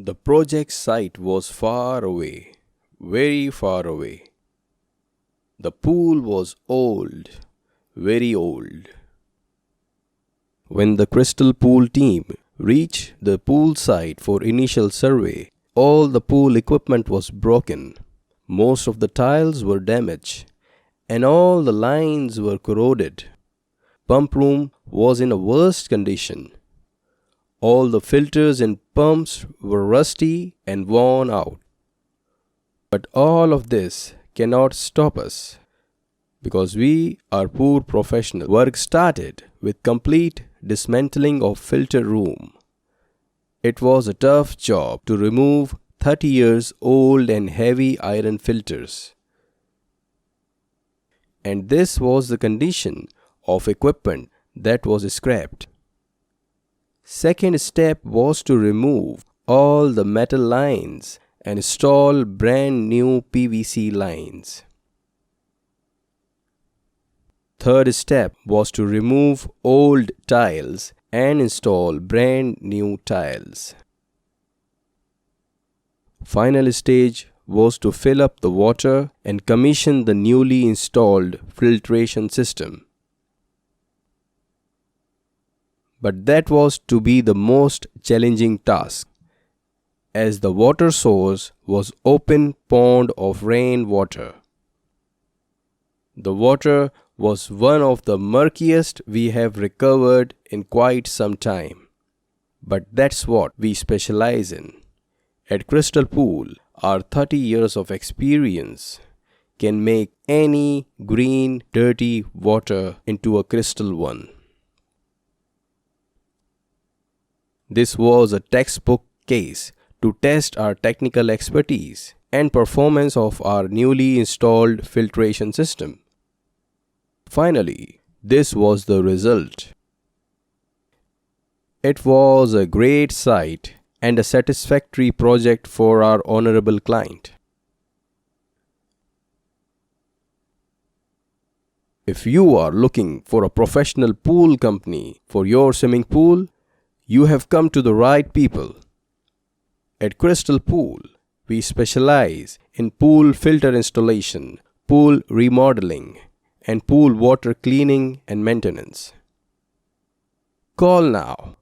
The project site was far away, very far away. The pool was old, very old. When the Crystal Pool team reached the pool site for initial survey, all the pool equipment was broken. Most of the tiles were damaged, and all the lines were corroded. Pump room was in a worst condition. All the filters and pumps were rusty and worn out. But all of this cannot stop us, because we are poor professionals. Work started with complete dismantling of filter room. It was a tough job to remove 30 years old and heavy iron filters. And this was the condition of equipment that was scrapped. Second step was to remove all the metal lines and install brand new PVC lines. Third step was to remove old tiles and install brand new tiles. Final stage was to fill up the water and commission the newly installed filtration system. But that was to be the most challenging task, as the water source was open pond of rainwater. The water was one of the murkiest we have recovered in quite some time. But that's what we specialize in. At Crystal Pool, our 30 years of experience can make any green, dirty water into a crystal one. This was a textbook case to test our technical expertise and performance of our newly installed filtration system. Finally, this was the result. It was a great site and a satisfactory project for our honorable client. If you are looking for a professional pool company for your swimming pool, you have come to the right people. At Crystal Pool, we specialize in pool filter installation, pool remodeling, and pool water cleaning and maintenance. Call now